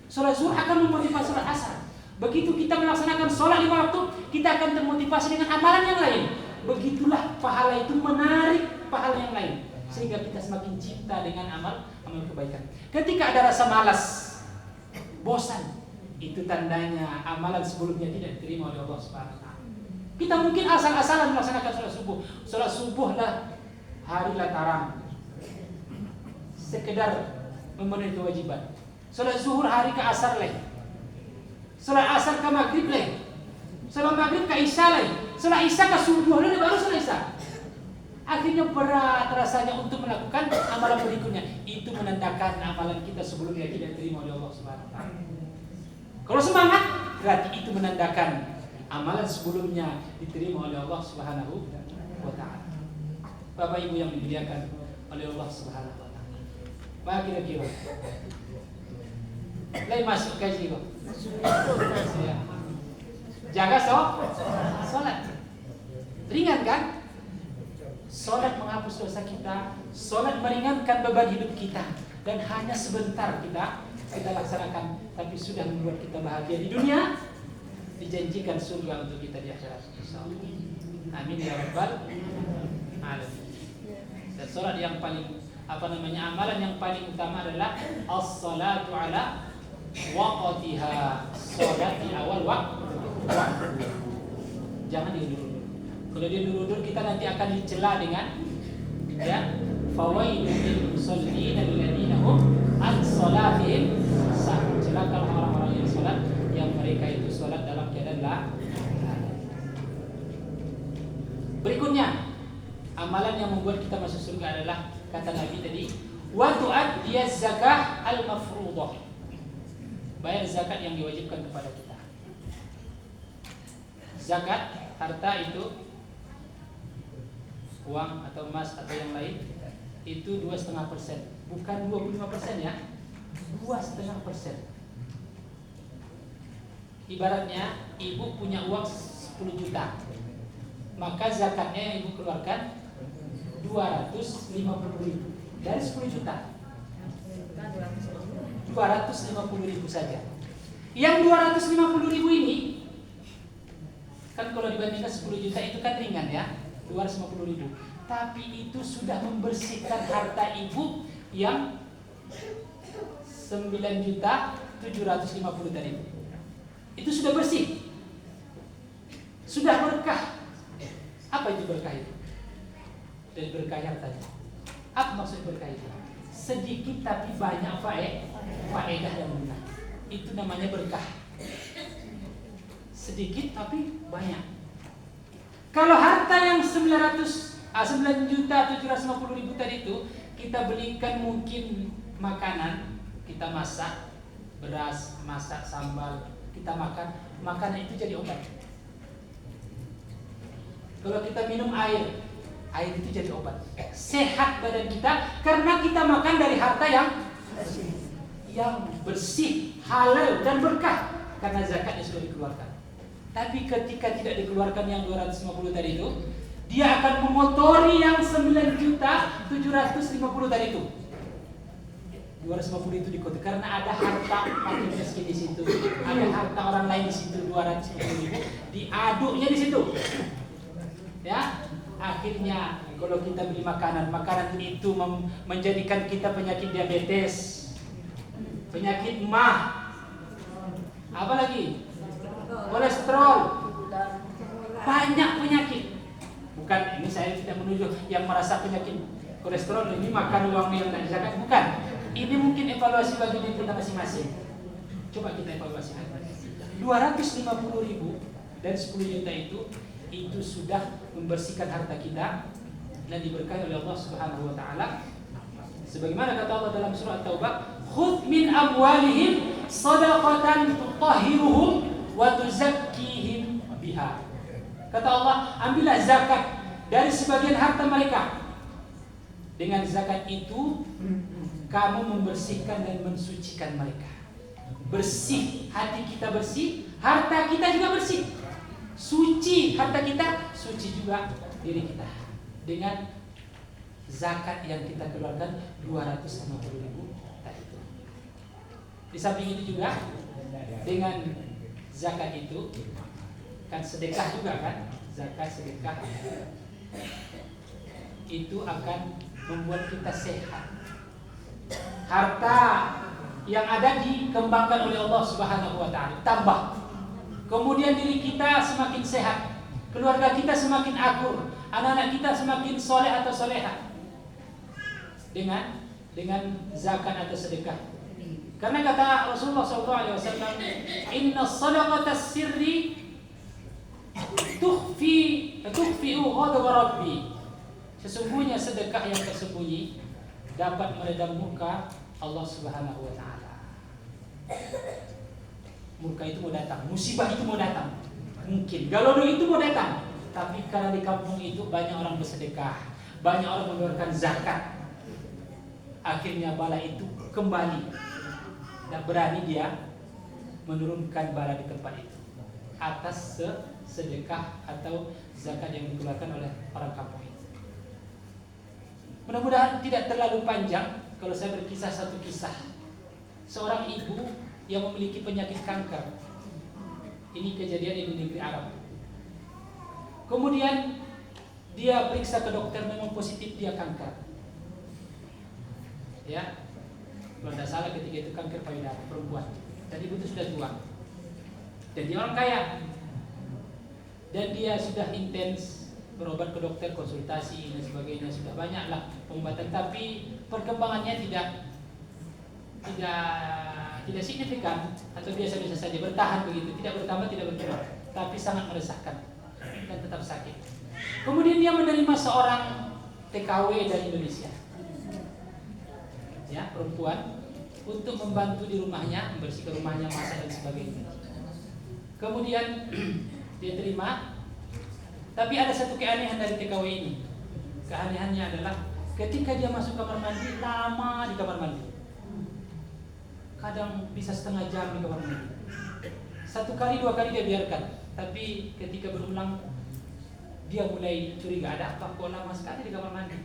sholat zuhur akan memotivasi sholat asar. Begitu kita melaksanakan sholat 5 waktu, kita akan termotivasi dengan amalan yang lain. Begitulah pahala itu menarik pahala yang lain, sehingga kita semakin cinta dengan amal kebaikan. Ketika ada rasa malas, bosan, itu tandanya amalan sebelumnya tidak diterima oleh Allah Subhanahu Wa Taala. Kita mungkin asal-asalan melaksanakan sholat subuh. Sholat subuh lah hari lataran, sekedar memenuhi kewajiban. Sholat zuhur hari ke asar lah, sholat asar ke maghrib lah, sholat maghrib ke isya lah, sholat isya ke subuh lah, baru sholat isya. Akhirnya berat rasanya untuk melakukan amalan berikutnya. Itu menandakan amalan kita sebelumnya tidak diterima oleh Allah Subhanahu Wa Taala. Kalau semangat, berarti itu menandakan amalan sebelumnya diterima oleh Allah Subhanahu Wa Taala. Bapak Ibu yang dimuliakan oleh Allah Subhanahu Wa Taala. Apa kira-kira? Lain masuk kaji kok. jaga sholat. Ringan kan? Sholat menghapus dosa kita, sholat meringankan beban hidup kita, dan hanya sebentar kita laksanakan, tapi sudah membuat kita bahagia di dunia, dijanjikan surga untuk kita di akhirat. Amin ya rabbal alamin. Dan sholat yang paling amalan yang paling utama adalah as-salatu ala waqtiha, sholat di awal waktu. Jangan diundur. Kalau diundur kita nanti akan dicela dengan fawailul lil musallin alladziina hum an salatihim sahun. Celaka orang-orang yang salat yang mereka itu salat dalam keadaan lalai. Berikutnya, amalan yang membuat kita masuk surga adalah kata Nabi tadi, wa tu'addiyaz zakah al-mafruḍah. Bayar zakat yang diwajibkan kepada kita. Zakat harta itu uang atau emas atau yang lain itu 2,5%, bukan 25% ya, 2,5%. Ibaratnya ibu punya uang 10 juta, maka zakatnya yang ibu keluarkan 250.000 dari 10 juta, 250.000 saja. Yang 250.000 ini kan kalau dibandingkan 10 juta itu kan ringan ya, 250.000. Tapi itu sudah membersihkan harta ibu yang 9.750.000 tadi. Itu sudah bersih, sudah berkah. Apa itu berkah itu? Dan berkah hartanya. Apa maksud berkah itu? Sedikit tapi banyak faedah dan guna. Itu namanya berkah. Sedikit tapi banyak. Kalau harta yang 9.750.000 tadi itu kita belikan mungkin makanan, kita masak beras, masak sambal, kita makan, makanan itu jadi obat. Kalau kita minum air itu jadi obat. Sehat badan kita karena kita makan dari harta yang bersih, halal dan berkah karena zakatnya sudah dikeluarkan. Tapi ketika tidak dikeluarkan yang 250 tadi itu, dia akan mengotori yang 9.750 tadi itu. 250 itu dikotori karena ada harta fakir miskin di situ, ada harta orang lain di situ 250.000, diaduknya di situ. Ya, akhirnya kalau kita beli makanan itu menjadikan kita penyakit diabetes, penyakit mah, apa lagi? Kolesterol, banyak penyakit. Bukan ini saya tidak menuju yang merasa penyakit kolesterol ini makan uang yang tidak dizakat, bukan. Ini mungkin evaluasi bagi diri kita masing-masing. Coba kita evaluasi. 250.000 dan 10 juta itu sudah membersihkan harta kita dan diberkahi oleh Allah Subhanahu wa taala. Sebagaimana kata Allah dalam surah At-Taubah, "Khudh min amwalihim shadaqatan tutahhiruhum wa tuzakkihim biha." Kata Allah, ambillah zakat dari sebagian harta mereka. Dengan zakat itu kamu membersihkan dan mensucikan mereka. Bersih, hati kita bersih, harta kita juga bersih. Suci harta kita, suci juga diri kita. Dengan zakat yang kita keluarkan 250.000 tadi itu. Di samping itu juga dengan zakat itu kan sedekah juga kan, zakat sedekah itu akan membuat kita sehat. Harta yang ada dikembangkan oleh Allah Subhanahu wa taala, tambah. Kemudian diri kita semakin sehat, keluarga kita semakin akur, anak-anak kita semakin soleh atau soleha dengan zakat atau sedekah. Karena kata Rasulullah SAW, Inna sadaqata sirri tukhfi'u ghadab Rabbi. Sesungguhnya sedekah yang tersembunyi dapat meredam murka Allah Subhanahu wa taala. Murka itu mau datang, musibah itu mau datang, mungkin galodo itu mau datang. Tapi karena di kampung itu banyak orang bersedekah, banyak orang mengeluarkan zakat, akhirnya bala itu kembali dan berani dia menurunkan bala di tempat itu. atas sedekah atau zakat yang dikeluarkan oleh orang kampung itu. Mudah-mudahan tidak terlalu panjang kalau saya berkisah satu kisah. Seorang ibu yang memiliki penyakit kanker. Ini kejadian di negeri Arab. Kemudian dia periksa ke dokter, memang positif dia kanker. Ya, kalau tidak salah ketika itu kanker payudara perempuan. Dan ibu itu sudah tua. Dan dia orang kaya. Dan dia sudah intens berobat ke dokter, konsultasi dan sebagainya, sudah banyaklah pengobatan, tapi perkembangannya tidak signifikan atau biasa-biasa saja, bertahan begitu, tidak bertambah, tidak berkurang, tapi sangat meresahkan dan tetap sakit. Kemudian dia menerima seorang TKW dari Indonesia, ya, perempuan, untuk membantu di rumahnya, membersihkan rumahnya, masak dan sebagainya. Kemudian dia terima, tapi ada satu keanehan dari TKW ini. Keanehannya adalah ketika dia masuk kamar mandi, lama di kamar mandi. Kadang bisa setengah jam di kamar mandi. 1 kali 2 kali dia biarkan, tapi ketika berulang dia mulai curiga, ada apa kok lama sekali di kamar mandi?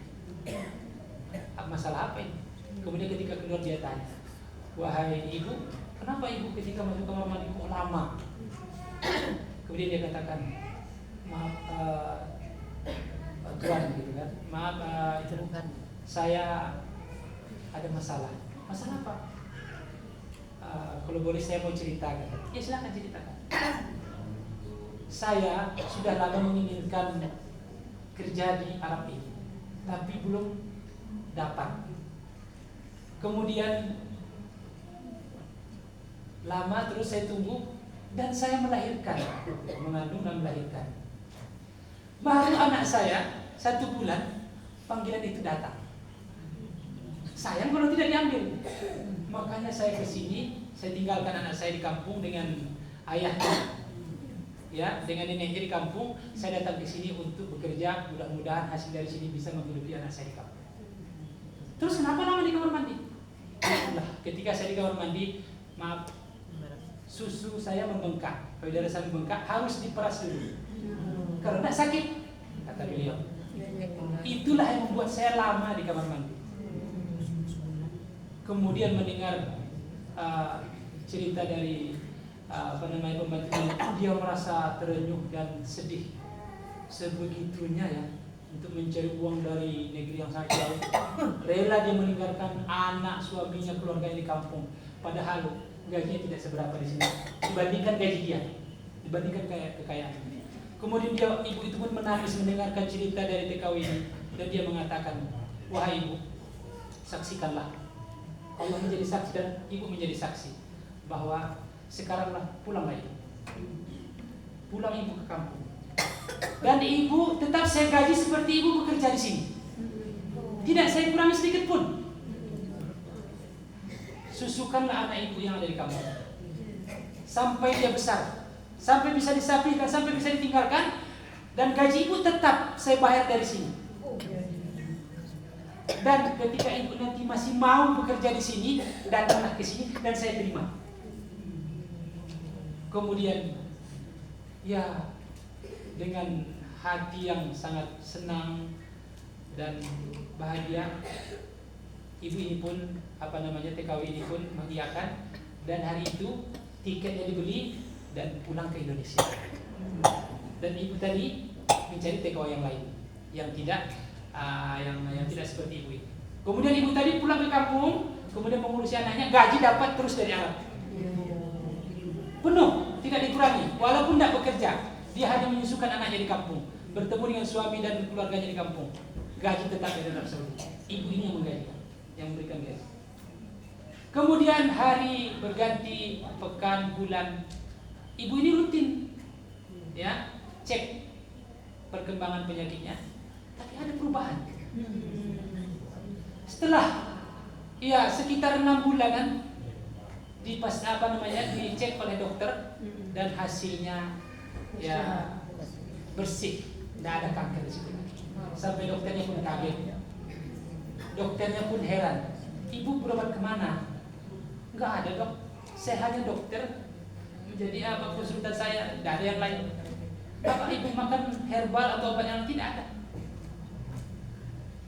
Masalah apa ini? Kemudian ketika keluar dia tanya, wahai ibu, kenapa ibu ketika masuk kamar mandi kok lama? Kemudian dia katakan, maaf Tuan, gitu kan, maaf itu saya ada masalah. Masalah apa? Kalau boleh saya mau ceritakan. Ya silakan ceritakan. Saya sudah lama menginginkan kerja di Arab ini, tapi belum dapat. Kemudian lama terus saya tunggu dan saya melahirkan, mengandung dan melahirkan. Baru anak saya 1 bulan panggilan itu datang. Sayang kalau tidak diambil. Makanya saya ke sini, saya tinggalkan anak saya di kampung dengan ayahnya, ya, dengan neneknya di kampung. Saya datang ke sini untuk bekerja. Mudah-mudahan hasil dari sini bisa menghidupi anak saya di kampung. Terus kenapa lama di kamar mandi? Nah, ketika saya di kamar mandi, maaf, susu saya membengkak, payudara saya membengkak, harus diperas dulu karena sakit, kata beliau. Itulah yang membuat saya lama di kamar mandi. Kemudian mendengar cerita dari pembantunya, dia merasa terenyuh dan sedih sebegitunya, ya, untuk mencari uang dari negeri yang sangat jauh. Rela dia meninggalkan anak, suaminya, keluarganya di kampung, padahal gajinya tidak seberapa di sini dibandingkan gaji dia, dibandingkan kekayaan. Kemudian ibu itu pun menangis mendengarkan cerita dari TKW ini, dan dia mengatakan, wahai ibu, saksikanlah, Allah menjadi saksi dan ibu menjadi saksi bahwa sekaranglah pulanglah ibu, pulang ibu ke kampung, dan ibu tetap saya gaji seperti ibu bekerja di sini, tidak saya kurangi sedikit pun. Susukanlah anak ibu yang ada di kampung sampai dia besar, sampai bisa disapihkan, sampai bisa ditinggalkan, dan gaji ibu tetap saya bayar dari sini. Dan ketika ibu nanti masih mau bekerja di sini, datanglah ke sini dan saya terima. Kemudian, ya, dengan hati yang sangat senang dan bahagia, ibu ini pun, TKW ini pun mengiyakan, dan hari itu tiketnya dibeli dan pulang ke Indonesia. Dan ibu tadi mencari TKW yang lain, yang tidak seperti ibu ini. Kemudian ibu tadi pulang ke kampung, kemudian mengurusi anaknya, gaji dapat terus dari Arab, penuh, tidak dikurangi, walaupun tidak bekerja. Dia hanya menyusukan anaknya di kampung, bertemu dengan suami dan keluarganya di kampung, gaji tetap dari Arab Saudi. Ibu ini yang menggaji, yang memberikan gaji. Kemudian hari berganti, pekan, bulan, ibu ini rutin, ya, cek perkembangan penyakitnya, tapi ada perubahan. Setelah sekitar 6 bulanan dicek oleh dokter, dan hasilnya bersih, tidak ada kanker di situ. Sampai dokternya pun kaget, dokternya pun heran, ibu berobat kemana? Enggak ada, dok, saya hanya dokter Jadi apa konsultan saya? Tidak ada yang lain. Bapak ibu makan herbal atau obat yang tidak ada.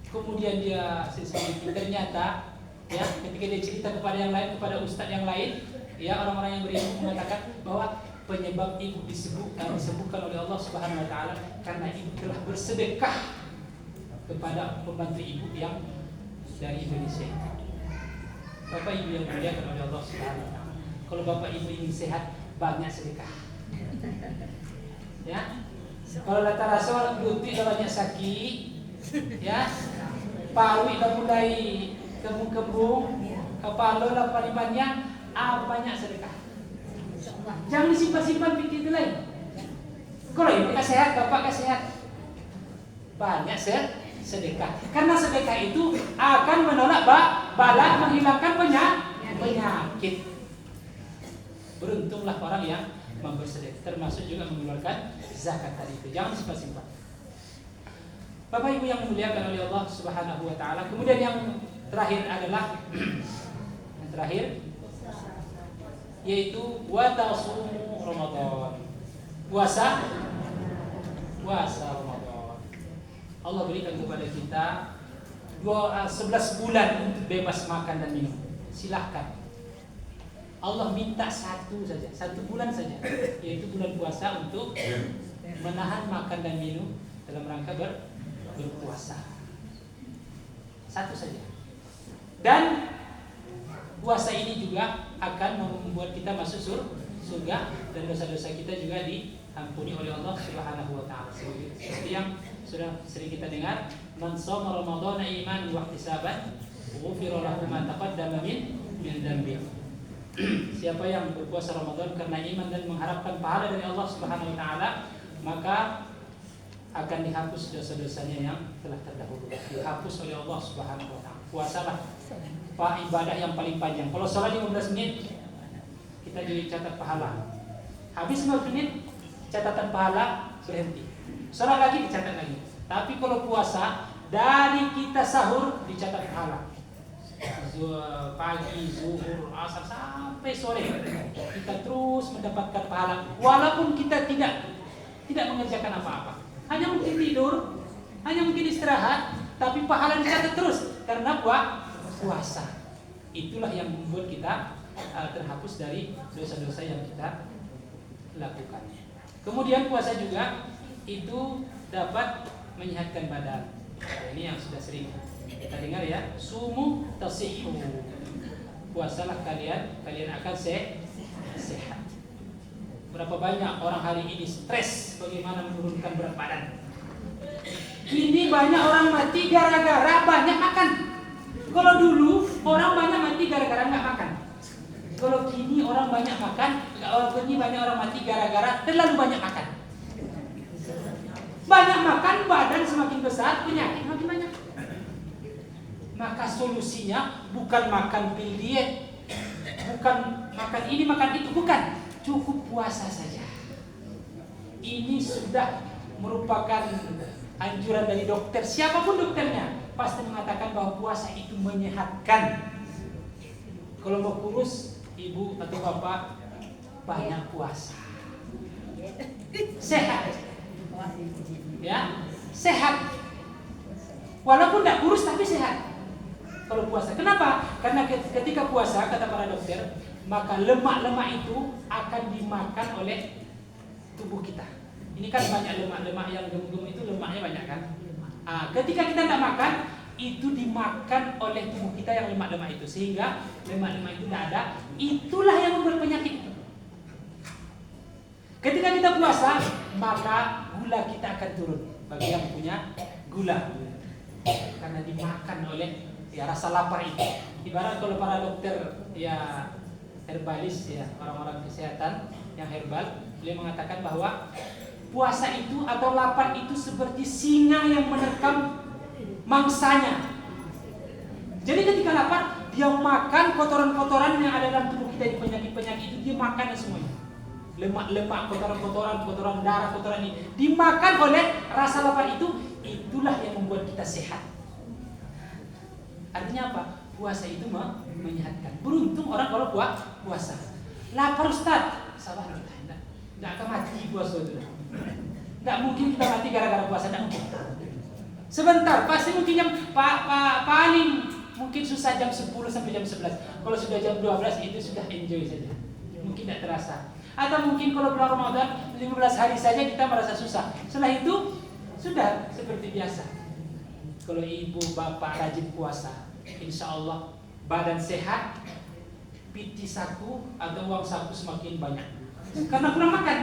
Kemudian dia sesuatu ternyata ya ketika dia cerita kepada yang lain, kepada ustadz yang lain, ya orang-orang yang berilmu mengatakan bahwa penyebab ibu disebutkan oleh Allah Subhanahu Wa Taala karena ibu telah bersedekah kepada pembantu ibu yang dari Indonesia. Bapak ibu yang dimuliakan oleh Allah Subhanahu Wa Taala, kalau bapak ibu ingin sehat banyak sedekah. Ya, kalau latar asal lutut dah banyak sakit, ya, paru dah mulai kembung-kembung, kepala dah paling banyak sedekah. Jangan disimpan-simpan pikir itu lain. Kalau ibu sehat, bapak sehat, banyak sedekah. Karena sedekah itu akan menolak bala, menghilangkan penyakit. Beruntunglah orang yang bersedekah, termasuk juga mengeluarkan zakat tadi itu. Jangan simpan-simpan. Bapak ibu yang dimuliakan oleh Allah Subhanahu Wa Taala. Kemudian yang terakhir adalah yang terakhir yaitu wa tasumu Ramadan. Puasa Ramadan. Allah berikan kepada kita 11 bulan untuk bebas makan dan minum. Silahkan. Allah minta satu bulan saja, yaitu bulan puasa untuk menahan makan dan minum dalam rangka berpuasa. Satu saja. Dan puasa ini juga akan membuat kita masuk surga dan dosa-dosa kita juga diampuni oleh Allah Subhanahu Wa Taala. Seperti yang sudah sering kita dengar, man shoma ramadhana imanan wa ihtisaban ghufira lahu ma taqaddama min dhanbi. Siapa yang berpuasa Ramadan karena iman dan mengharapkan pahala dari Allah Subhanahu Wa Taala, maka akan dihapus dosa-dosanya yang telah terdahulu. Dihapus oleh Allah Subhanahu Wa Taala. Puasalah ibadah yang paling panjang. Kalau sholat 15 menit, kita dicatat pahala. Habis 15 menit, catatan pahala berhenti. Sholat lagi dicatat lagi. Tapi kalau puasa, dari kita sahur dicatat pahala. Pagi, zuhur, asar sampai sore kita terus mendapatkan pahala, walaupun kita tidak mengerjakan apa-apa, hanya mungkin tidur, hanya mungkin istirahat, tapi pahala dicatat terus karena puasa. Itulah yang membuat kita terhapus dari dosa-dosa yang kita lakukan. Kemudian puasa juga itu dapat menyehatkan badan. Ini yang sudah sering kita dengar ya, sumu tasihhu. Puasalah kalian akan sehat. Berapa banyak orang hari ini stres bagaimana menurunkan berat badan. Kini banyak orang mati gara-gara banyak makan. Kalau dulu orang banyak mati gara-gara nggak makan. Kalau kini orang banyak makan, kini banyak orang mati gara-gara terlalu banyak makan. Banyak makan, badan semakin besar, penyakit makin banyak. Maka solusinya bukan makan pil diet, bukan makan ini makan itu, bukan, cukup puasa saja. Ini sudah merupakan anjuran dari dokter, siapapun dokternya pasti mengatakan bahwa puasa itu menyehatkan. Kalau mau kurus, ibu atau bapak banyak puasa, sehat, ya, sehat. Walaupun tidak kurus tapi sehat. Kalau puasa, kenapa? Karena ketika puasa, kata para dokter, maka lemak-lemak itu akan dimakan oleh tubuh kita. Ini kan banyak lemak-lemak yang gemuk-gemuk itu lemaknya banyak kan? Ketika kita tidak makan, itu dimakan oleh tubuh kita yang lemak-lemak itu, sehingga lemak-lemak itu tidak ada. Itulah yang membuat penyakit itu. Ketika kita puasa, maka gula kita akan turun bagi yang punya gula, karena dimakan oleh rasa lapar itu. Ibarat kalau para dokter ya herbalis ya, orang-orang kesehatan yang herbal, beliau mengatakan bahwa puasa itu atau lapar itu seperti singa yang menerkam mangsanya. Jadi ketika lapar, dia makan kotoran-kotoran yang ada dalam tubuh kita, di penyakit-penyakit itu dia makan semuanya. Lemak-lemak, kotoran-kotoran darah, kotoran ini dimakan oleh rasa lapar itu. Itulah yang membuat kita sehat. Artinya apa? Puasa itu menyehatkan. Beruntung orang kalau puasa. Lapar Ustaz, sabar kita. Tidak akan mati puasa itu. Tidak mungkin kita mati gara-gara puasa, tidak mungkin. Sebentar, pasti mungkin yang paling mungkin susah jam 10 sampai jam 11. Kalau sudah jam 12 itu sudah enjoy saja. Mungkin tidak terasa. Atau mungkin kalau bulan Ramadan 15 hari saja kita merasa susah. Setelah itu sudah seperti biasa. Kalau ibu bapak rajin puasa, insya Allah badan sehat, piti saku atau uang saku semakin banyak. Karena kurang makan.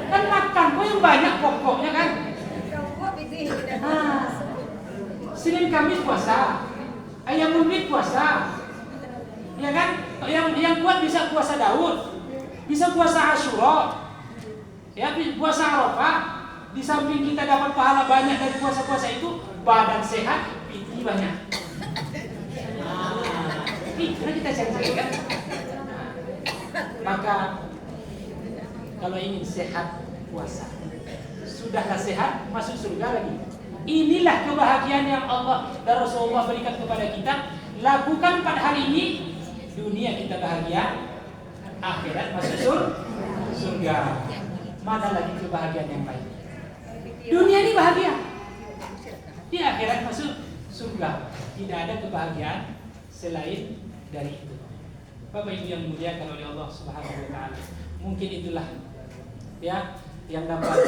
Kan makan, kok yang banyak pokoknya kan. Senin Kamis puasa, ayam ungkit puasa, ya kan? Yang kuat bisa puasa Daud, bisa puasa Asyura, ya puasa Arafah. Di samping kita dapat pahala banyak dari puasa-puasa itu, badan sehat, piti banyak. Karena kita cari-cari kan. Maka kalau ingin sehat puasa, sudahlah sehat masuk surga lagi. Inilah kebahagiaan yang Allah dan Rasulullah berikan kepada kita. Lakukan pada hari ini, dunia kita bahagia, akhirat masuk surga. Mana lagi kebahagiaan yang lain? Dunia ini bahagia, di akhirat masuk surga. Tidak ada kebahagiaan selain dari itu. Bapak Ibu yang dimuliakan oleh Allah Subhanahu wa taala. Mungkin itulah ya yang dapat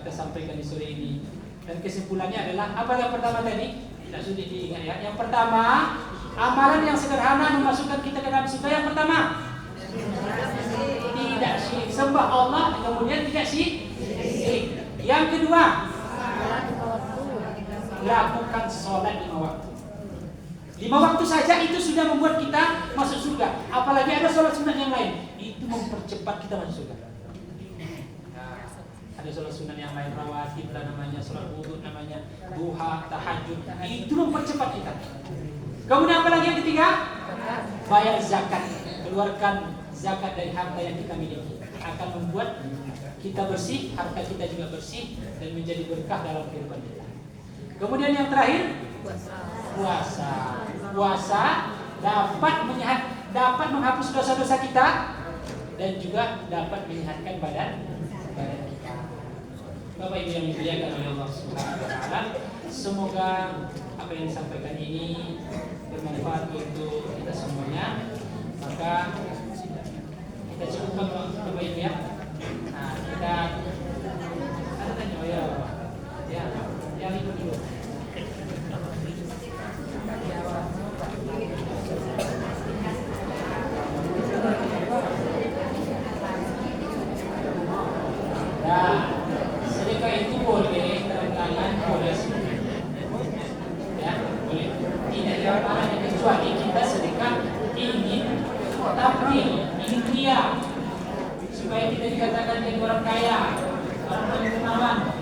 kita sampaikan di sore ini. Dan kesimpulannya adalah apa yang pertama tadi? Tidak sulit diingat ya. Yang pertama, amalan yang sederhana memasukkan kita ke dalam surga. Yang pertama, tidak syirik, sembah Allah, kemudian tidak syirik. Yang kedua, lakukan sholat 5 waktu. 5 waktu saja itu sudah membuat kita masuk surga. Apalagi ada sholat sunat yang lain, itu mempercepat kita masuk surga. Ada sholat sunat yang lain, rawatib lah namanya, sholat wudhu namanya, duha, tahajud, itu mempercepat kita. Kemudian apa lagi yang ketiga? Bayar zakat, keluarkan zakat dari harta yang kita miliki, akan membuat kita bersih, harta kita juga bersih dan menjadi berkah dalam kehidupan kita. Kemudian yang terakhir, puasa dapat menghapus dosa-dosa kita dan juga dapat menyehatkan badan kita. Bapak Ibu yang dimuliakan oleh Allah Subhanahu wa taala, semoga apa yang disampaikan ini bermanfaat untuk kita semuanya. Maka kita cukupkan Bapak Ibu ya. Nah, kita ada tanya ya yang ikut dulu. Nah, sedekah itu boleh tangan boleh ya, boleh. Tidak ada kecuali kita sedekah ingin tampil, ingin ria, supaya kita dikatakan jadi orang kaya, orang terkenal.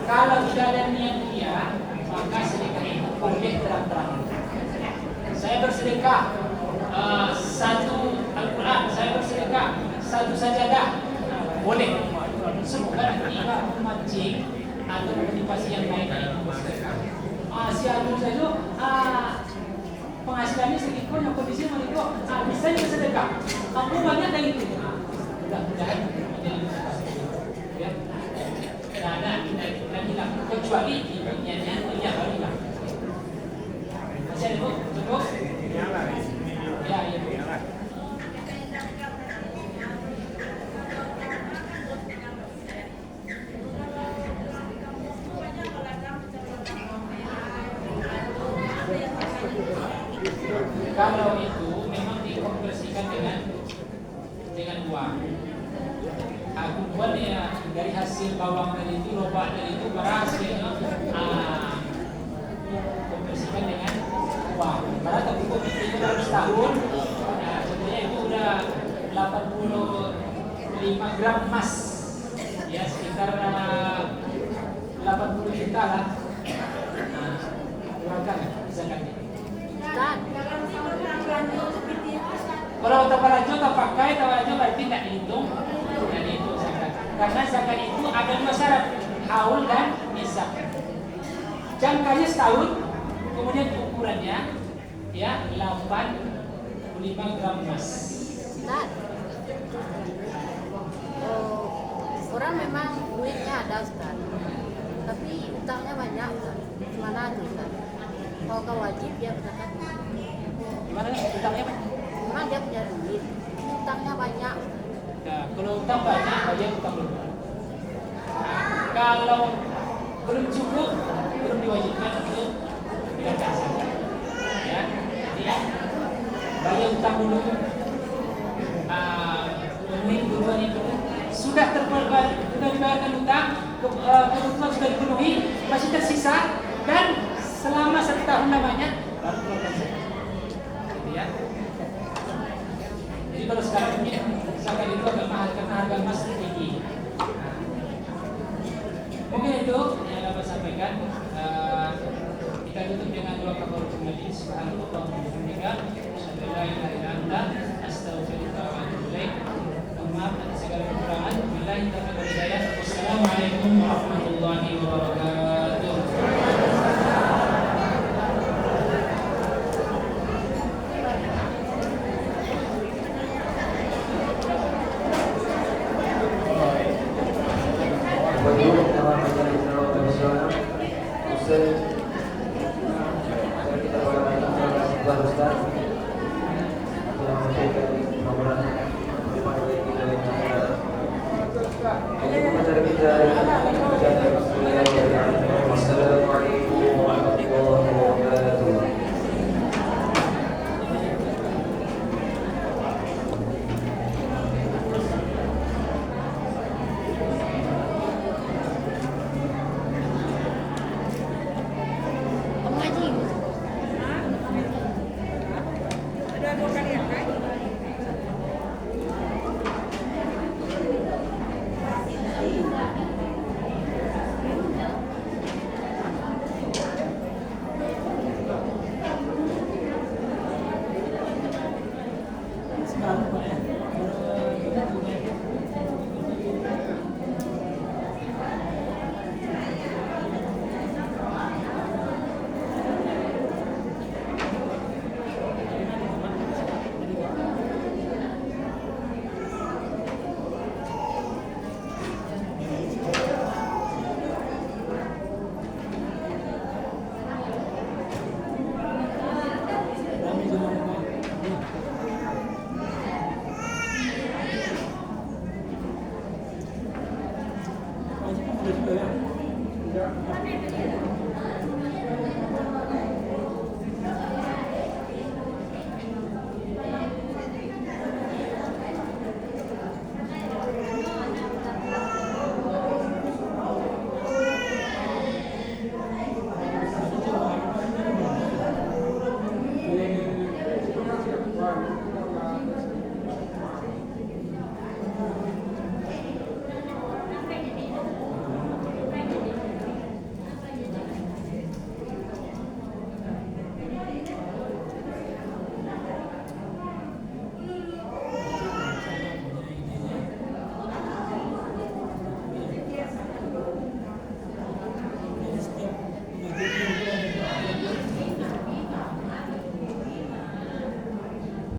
Kalau tidak ada niat ria, maka sedekah itu boleh terang-terang. Saya bersedekah 1 Al-Quran, saya bersedekah 1 sajadah, boleh. Semoga nanti memancing atau motivasi yang lain yang bersedekah. Si Agung saja penghasilannya sedikit, yang kondisi mereka bisa bersedekah. Aku banyak dari itu. Mudah-mudahan menjadi ya. Tidak ada hilang kecuali niatnya tidak baru hilang. Masih ada cukup? Ya. Kalau itu memang dikonversikan dengan uang. Aku buat ya dari hasil bawang dari itu, lobak dari itu, berhasil konversikan dengan uang. Karena tapi itu baru setahun, nah, contohnya itu udah 85 gram emas, ya sekitar 80 juta lah. Nah, keluarkan zakatnya. Kalau tabalajo tak pakai, tabalajo berarti tidak dihitung zakat. Karena zakat itu ada 2 syarat, haul dan nisab. Jangkanya setahun, kemudian ukurannya ya 85 gram emas. orang memang duitnya ada Ustaz, tapi utangnya banyak Ustaz. Gimana tuh Ustaz? Kalau nggak wajib dia berzakat. Gimana kan? Utangnya apa? Memang dia punya duit, utangnya banyak. Nah, kalau utang banyak, wajib utang dulu. Kalau belum cukup, belum diwajibkan untuk zakat. Ya, jadi bayar utang dulu. Memenuhi kebutuhan itu sudah dibayarkan utang, kebutuhan sudah dipenuhi, masih tersisa dan selama 1 tahun lamanya baru keluarkan zakat. Gitu ya. Jadi kalau sekarang ini zakat itu agak mahal karena harga emas tinggi. Mungkin itu yang dapat sampaikan. Kita tutup dengan doa kafaratul majlis. Subhanallah wa bihamdika, asyhadu an la ilaha illa anta, astaghfiruka wa atubu ilaik. Maaf atas segala kekurangan. Billahi taufiq wal hidayah. Wassalamualaikum warahmatullahi wabarakatuh. Assalamualaikum warahmatullahi wabarakatuh. Mengaji. Ada 2 kali ya, Kak? Sekarang Pak ya. Wajib juga ya.